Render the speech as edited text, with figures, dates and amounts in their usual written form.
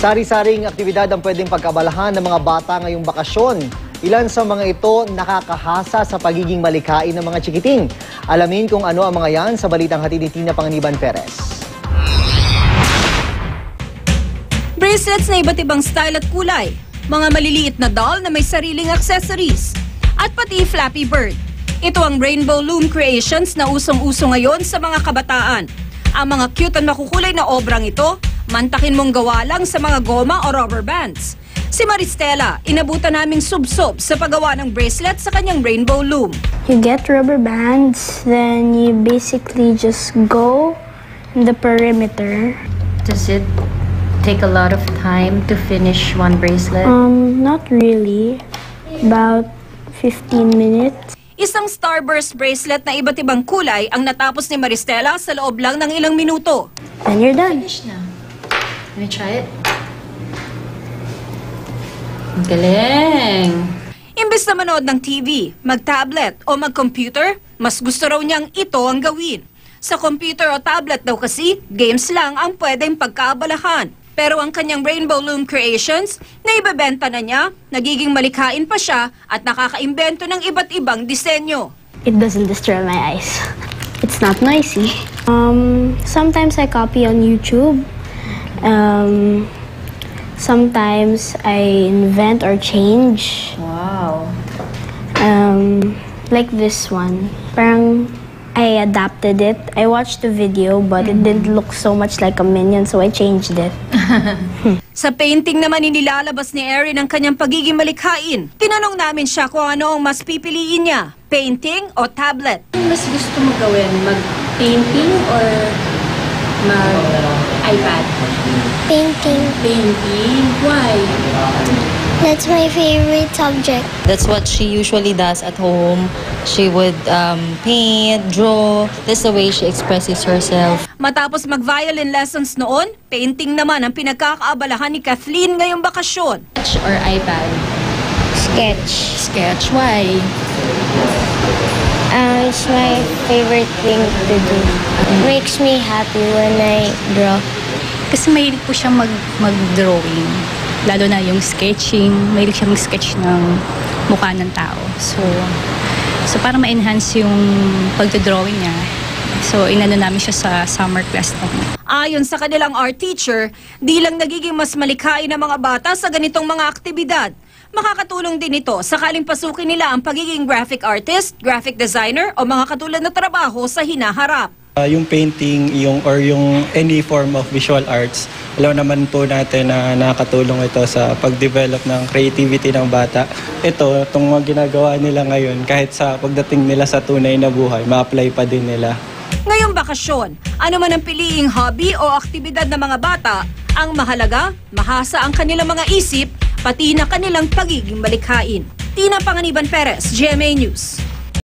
Sari-saring aktibidad ang pwedeng pagkabalahan ng mga bata ngayong bakasyon. Ilan sa mga ito nakakahasa sa pagiging malikhain ng mga chikiting. Alamin kung ano ang mga yan sa balitang hatid ni Tina Panganiban Perez. Bracelets na iba't ibang style at kulay, mga maliliit na doll na may sariling accessories, at pati Flappy Bird. Ito ang Rainbow Loom creations na usong-uso ngayon sa mga kabataan. Ang mga cute at makukulay na obrang ito, mantakin mong gawa lang sa mga goma o rubber bands. Si Maristela, inabutan naming subsob sa paggawa ng bracelet sa kanyang Rainbow Loom. You get rubber bands, then you basically just go in the perimeter. Does it take a lot of time to finish one bracelet? Not really. About 15 minutes. Isang starburst bracelet na iba't ibang kulay ang natapos ni Maristela sa loob lang ng ilang minuto. Then you're done. Finish na. Let me try it. Galing! Imbes na manood ng TV, mag-tablet o mag-computer, mas gusto raw niyang ito ang gawin. Sa computer o tablet daw kasi, games lang ang pwedeng pagkaabalahan. Pero ang kanyang Rainbow Loom creations, na ibebenta na niya, nagiging malikhain pa siya at nakakaimbento ng iba't ibang disenyo. It doesn't destroy my eyes. It's not noisy. Sometimes I copy on YouTube. Sometimes I invent or change. Wow. Like this one. Parang I adapted it. I watched the video, but it didn't look so much like a minion, so I changed it. Sa painting naman inilalabas ni Erin ang kanyang pagiging malikhain. Tinanong namin siya kung ano ang mas pipiliin niya, painting o tablet. Mas gusto mo gawin, mag-painting or mag-iPad? Painting. Painting? Why? That's my favorite subject. That's what she usually does at home. She would paint, draw. That's the way she expresses herself. Matapos mag-violin lessons noon, painting naman ang pinagkakaabalahan ni Kathleen ngayong bakasyon. Sketch or iPad? Sketch. Sketch? Why? It's my favorite thing to do. Makes me happy when I draw. Kasi mahilig po siya mag-drawing. Lalo na yung sketching. Mahilig siya mag-sketch ng mukha ng tao. So para ma-enhance yung pagdodrawing niya. So inano namin siya sa summer class namin. Ayon sa kanilang art teacher, di lang nagiging mas malikhain ang mga bata sa ganitong mga aktibidad. Makakatulong din ito sakaling pasukin nila ang pagiging graphic artist, graphic designer o mga katulad na trabaho sa hinaharap. Yung painting, yung any form of visual arts, alam naman po natin na nakakatulong ito sa pag-develop ng creativity ng bata. Itong mga ginagawa nila ngayon, kahit sa pagdating nila sa tunay na buhay, ma-apply pa din nila. Ngayong bakasyon, ano man ang piliing hobby o aktibidad ng mga bata, ang mahalaga, mahasa ang kanilang mga isip, pati na kanilang pagiging malikhain. Tina Panganiban Perez, GMA News.